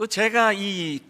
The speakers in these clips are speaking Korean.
제가 이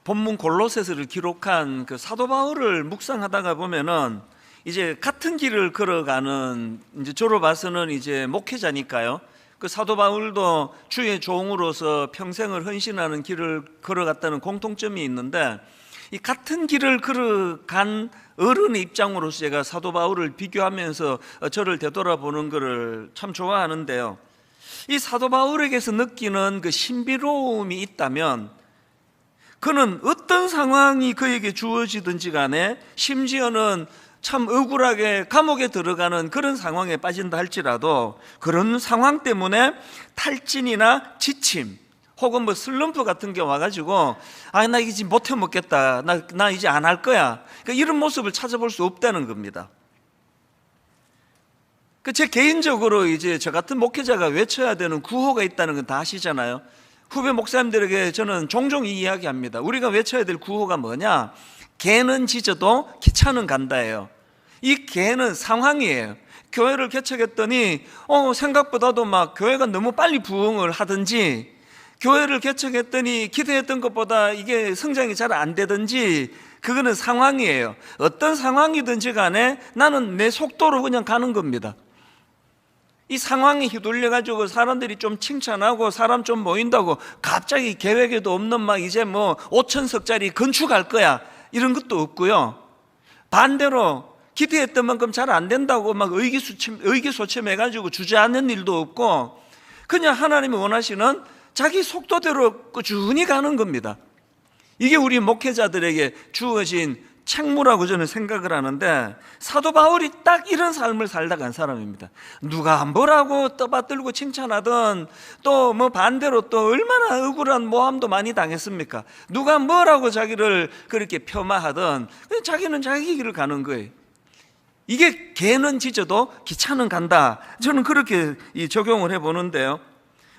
본문 골로새서를 기록한 그 사도 바울을 묵상하다가 보면은 이제 같은 길을 걸어가는, 이제 저로 봐서는 이제 목회자니까요. 그 사도 바울도 주의 종으로서 평생을 헌신하는 길을 걸어갔다는 공통점이 있는데, 이 같은 길을 걸어간 어른의 입장으로서 제가 사도 바울을 비교하면서 저를 되돌아보는 것을 참 좋아하는데요. 이 사도 바울에게서 느끼는 그 신비로움이 있다면, 그는 어떤 상황이 그에게 주어지든지 간에, 심지어는 참 억울하게 감옥에 들어가는 그런 상황에 빠진다 할지라도 그런 상황 때문에 탈진이나 지침 혹은 뭐 슬럼프 같은 게 와가지고 나 이제 못 해먹겠다, 나 이제 안 할 거야, 그러니까 이런 모습을 찾아볼 수 없다는 겁니다. 제 개인적으로 이제 저 같은 목회자가 외쳐야 되는 구호가 있다는 건 다 아시잖아요. 후배 목사님들에게 저는 종종 이 이야기합니다. 우리가 외쳐야 될 구호가 뭐냐? 개는 짖어도 기차는 간다예요. 이 개는 상황이에요. 교회를 개척했더니 생각보다도 막 교회가 너무 빨리 부흥을 하든지, 교회를 개척했더니 기대했던 것보다 이게 성장이 잘 안 되든지, 그거는 상황이에요. 어떤 상황이든지 간에 나는 내 속도로 그냥 가는 겁니다. 이 상황에 휘둘려가지고 사람들이 좀 칭찬하고 사람 좀 모인다고 갑자기 계획에도 없는 막 이제 뭐 5,000석짜리 건축할 거야, 이런 것도 없고요. 반대로 기대했던 만큼 잘 안 된다고 막 의기소침해가지고 주저앉는 일도 없고, 그냥 하나님이 원하시는 자기 속도대로 꾸준히 가는 겁니다. 이게 우리 목회자들에게 주어진 책무라고 저는 생각을 하는데, 사도 바울이 딱 이런 삶을 살다 간 사람입니다. 누가 뭐라고 떠받들고 칭찬하든, 또 뭐 반대로 또 얼마나 억울한 모함도 많이 당했습니까? 누가 뭐라고 자기를 그렇게 폄하하든 자기는 자기 길을 가는 거예요. 이게 개는 짖어도 기차는 간다, 저는 그렇게 적용을 해보는데요.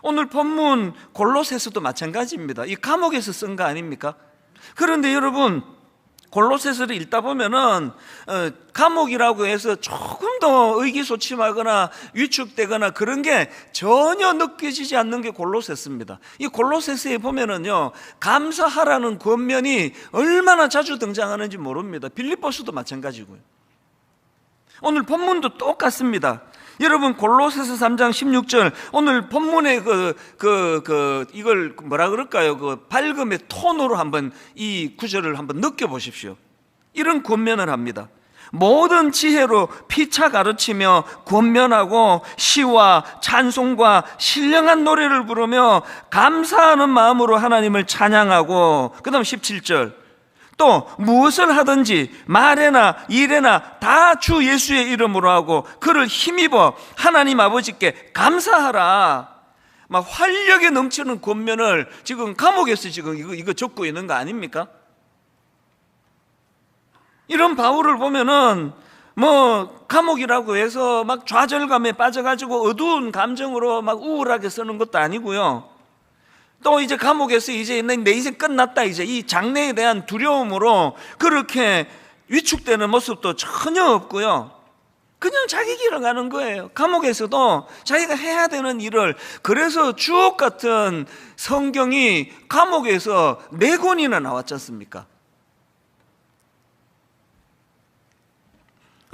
오늘 본문 골로새서도 마찬가지입니다. 이 감옥에서 쓴 거 아닙니까? 그런데 여러분, 골로새서를 읽다 보면은 감옥이라고 해서 조금 더 의기소침하거나 위축되거나 그런 게 전혀 느껴지지 않는 게 골로새서입니다. 이 골로새서에 보면은요, 감사하라는 권면이 얼마나 자주 등장하는지 모릅니다. 빌립보서도 마찬가지고요. 오늘 본문도 똑같습니다. 여러분, 골로새서 3장 16절, 오늘 본문의 이걸 뭐라 그럴까요? 그 밝음의 톤으로 한번 이 구절을 한번 느껴보십시오. 이런 권면을 합니다. 모든 지혜로 피차 가르치며 권면하고 시와 찬송과 신령한 노래를 부르며 감사하는 마음으로 하나님을 찬양하고, 그 다음 17절, 또 무엇을 하든지 말에나 일에나 다 주 예수의 이름으로 하고 그를 힘입어 하나님 아버지께 감사하라. 막 활력에 넘치는 권면을 지금 감옥에서 지금 이거 적고 있는 거 아닙니까? 이런 바울을 보면은 뭐 감옥이라고 해서 막 좌절감에 빠져가지고 어두운 감정으로 막 우울하게 쓰는 것도 아니고요. 또 이제 감옥에서 이제 내 인생 끝났다, 이제 이 장래에 대한 두려움으로 그렇게 위축되는 모습도 전혀 없고요. 그냥 자기 길을 가는 거예요. 감옥에서도 자기가 해야 되는 일을. 그래서 주옥 같은 성경이 감옥에서 4권이나 나왔지 않습니까?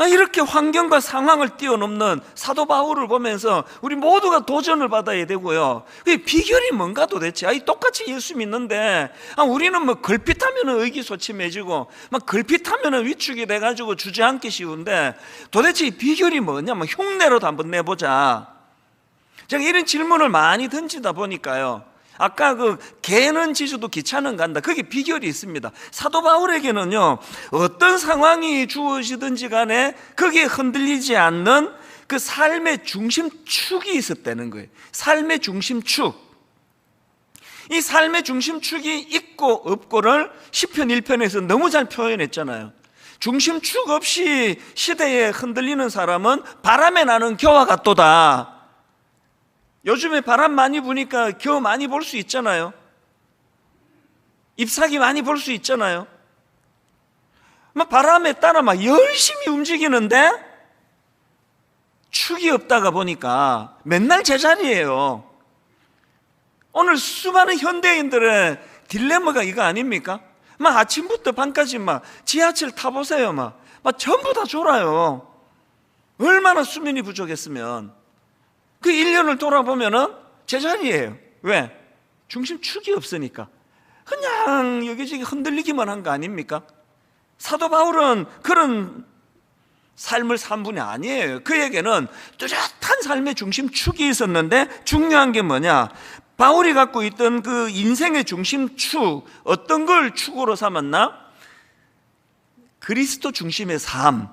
이렇게 환경과 상황을 뛰어넘는 사도 바울을 보면서 우리 모두가 도전을 받아야 되고요. 비결이 뭔가 도대체? 똑같이 예수 믿는데 우리는 뭐 걸핏하면 의기소침해지고 막 걸핏하면 위축이 돼가지고 주저앉기 쉬운데, 도대체 비결이 뭐냐? 흉내로도 한번 내보자. 제가 이런 질문을 많이 던지다 보니까요, 아까 그 개는 짖어도 기차는 간다, 그게 비결이 있습니다. 사도 바울에게는요, 어떤 상황이 주어지든지 간에 거기에 흔들리지 않는 그 삶의 중심축이 있었다는 거예요. 삶의 중심축. 이 삶의 중심축이 있고 없고를 시편 1편에서 너무 잘 표현했잖아요. 중심축 없이 시대에 흔들리는 사람은 바람에 나는 겨와 같도다. 요즘에 바람 많이 부니까 겨 많이 볼 수 있잖아요. 잎사귀 많이 볼 수 있잖아요. 바람에 따라 열심히 움직이는데 축이 없다가 보니까 맨날 제자리예요. 오늘 수많은 현대인들의 딜레마가 이거 아닙니까? 막 아침부터 밤까지 막 지하철 타보세요. 막 전부 다 졸아요. 얼마나 수면이 부족했으면. 그 1년을 돌아보면은 제자리예요. 왜? 중심축이 없으니까. 그냥 여기저기 흔들리기만 한 거 아닙니까? 사도 바울은 그런 삶을 산 분이 아니에요. 그에게는 뚜렷한 삶의 중심축이 있었는데, 중요한 게 뭐냐? 바울이 갖고 있던 그 인생의 중심축, 어떤 걸 축으로 삼았나? 그리스도 중심의 삶,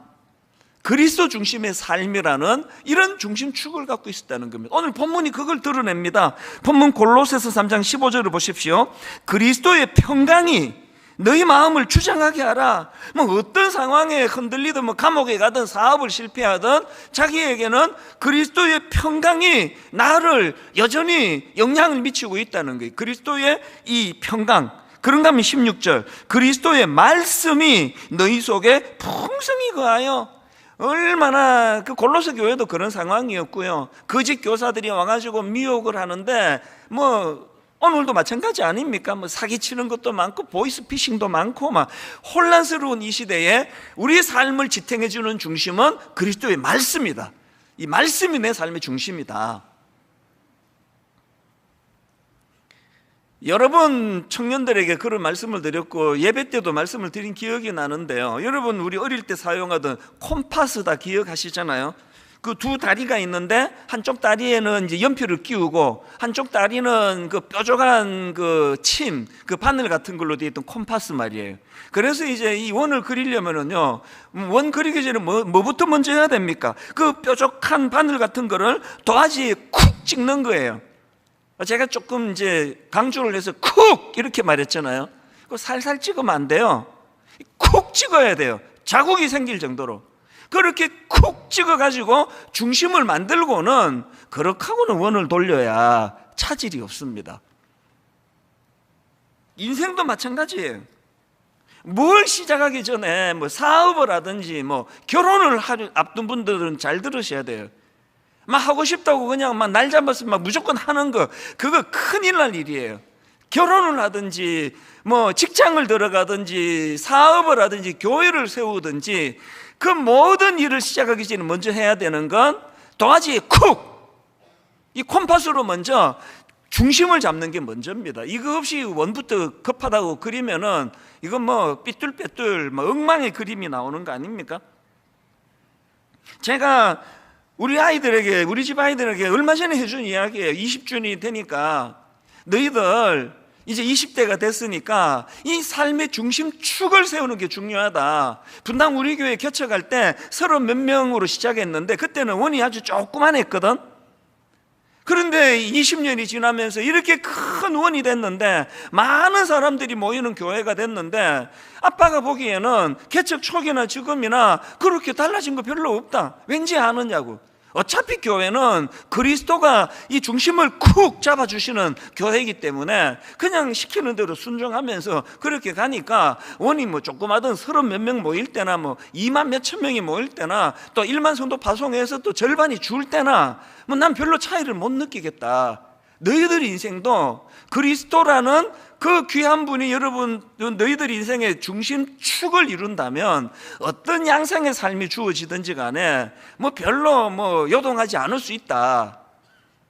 그리스도 중심의 삶이라는 이런 중심축을 갖고 있었다는 겁니다. 오늘 본문이 그걸 드러냅니다. 본문 골로새서 3장 15절을 보십시오. 그리스도의 평강이 너희 마음을 주장하게 하라. 뭐 어떤 상황에 흔들리든 뭐 감옥에 가든 사업을 실패하든 자기에게는 그리스도의 평강이 나를 여전히 영향을 미치고 있다는 거예요. 그리스도의 이 평강. 그런가 하면 16절, 그리스도의 말씀이 너희 속에 풍성히 거하여. 얼마나 그 골로새 교회도 그런 상황이었고요. 거짓 교사들이 와가지고 미혹을 하는데 뭐 오늘도 마찬가지 아닙니까? 뭐 사기치는 것도 많고 보이스피싱도 많고 막 혼란스러운 이 시대에 우리 삶을 지탱해주는 중심은 그리스도의 말씀이다. 이 말씀이 내 삶의 중심이다. 여러 번 청년들에게 그런 말씀을 드렸고 예배 때도 말씀을 드린 기억이 나는데요. 여러분 우리 어릴 때 사용하던 콤파스 다 기억하시잖아요. 그 두 다리가 있는데 한쪽 다리에는 이제 연필을 끼우고 한쪽 다리는 그 뾰족한 그 침, 그 바늘 같은 걸로 되어 있던 콤파스 말이에요. 그래서 이제 이 원을 그리려면은요, 원 그리기 전에 뭐부터 먼저 해야 됩니까? 그 뾰족한 바늘 같은 거를 도화지에 쿡 찍는 거예요. 제가 조금 이제 강조를 해서 쿡 이렇게 말했잖아요. 그거 살살 찍으면 안 돼요. 쿡 찍어야 돼요. 자국이 생길 정도로. 그렇게 쿡 찍어가지고 중심을 만들고는 그렇게 하고는 원을 돌려야 차질이 없습니다. 인생도 마찬가지예요. 뭘 시작하기 전에 뭐 사업을 하든지 뭐 결혼을 앞둔 분들은 잘 들으셔야 돼요. 막 하고 싶다고 그냥 막 날 잡아서 막 무조건 하는 거, 그거 큰일 날 일이에요. 결혼을 하든지 뭐 직장을 들어가든지 사업을 하든지 교회를 세우든지 그 모든 일을 시작하기 전에 먼저 해야 되는 건 도화지에 쿡! 이 콤파스로 먼저 중심을 잡는 게 먼저입니다. 이거 없이 원부터 급하다고 그리면은 이건 뭐 삐뚤빼뚤 뭐 엉망의 그림이 나오는 거 아닙니까? 제가 우리 집 아이들에게 얼마 전에 해준 이야기예요. 20주년이 되니까 너희들 이제 20대가 됐으니까 이 삶의 중심축을 세우는 게 중요하다. 분당 우리 교회 개척할 때 30 몇 명으로 시작했는데 그때는 원이 아주 조그만했거든. 그런데 20년이 지나면서 이렇게 큰 원이 됐는데 많은 사람들이 모이는 교회가 됐는데 아빠가 보기에는 개척 초기나 지금이나 그렇게 달라진 거 별로 없다. 왠지 아느냐고. 어차피 교회는 그리스도가 이 중심을 쿡 잡아주시는 교회이기 때문에 그냥 시키는 대로 순종하면서 그렇게 가니까 원이 뭐 조그마든 30 몇 명 모일 때나 뭐 2만 몇천 명이 모일 때나 또 1만 성도 파송해서 또 절반이 줄 때나 뭐 난 별로 차이를 못 느끼겠다. 너희들 인생도 그리스도라는 그 귀한 분이 여러분 너희들 인생의 중심축을 이룬다면 어떤 양상의 삶이 주어지든지 간에 뭐 별로 뭐 요동하지 않을 수 있다.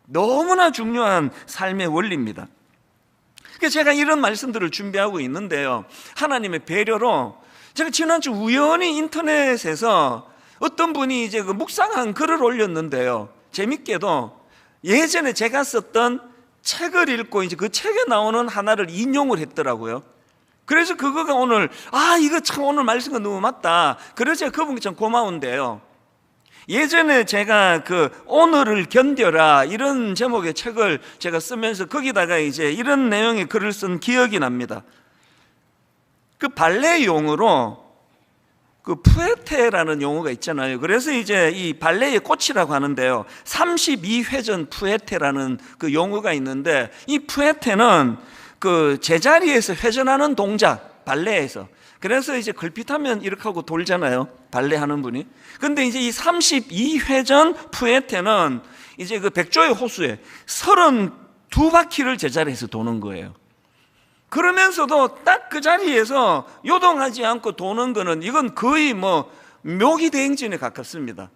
너무나 중요한 삶의 원리입니다. 그래서 제가 이런 말씀들을 준비하고 있는데요, 하나님의 배려로 제가 지난주 우연히 인터넷에서 어떤 분이 이제 그 묵상한 글을 올렸는데요, 재밌게도 예전에 제가 썼던 책을 읽고 이제 그 책에 나오는 하나를 인용을 했더라고요. 그래서 그거가 오늘 이거 참 오늘 말씀과 너무 맞다. 그래서 제가 그분께 참 고마운데요, 예전에 제가 그 오늘을 견뎌라 이런 제목의 책을 제가 쓰면서 거기다가 이제 이런 내용의 글을 쓴 기억이 납니다. 그 발레 용어로 그 푸에테라는 용어가 있잖아요. 그래서 이제 이 발레의 꽃이라고 하는데요, 32회전 푸에테라는 그 용어가 있는데 이 푸에테는 그 제자리에서 회전하는 동작, 발레에서. 그래서 이제 걸핏하면 이렇게 하고 돌잖아요, 발레 하는 분이. 근데 이제 이 32회전 푸에테는 이제 그 백조의 호수에 두 바퀴를 제자리에서 도는 거예요. 그러면서도 딱 그 자리에서 요동하지 않고 도는 거는 이건 거의 뭐 묘기대행진에 가깝습니다.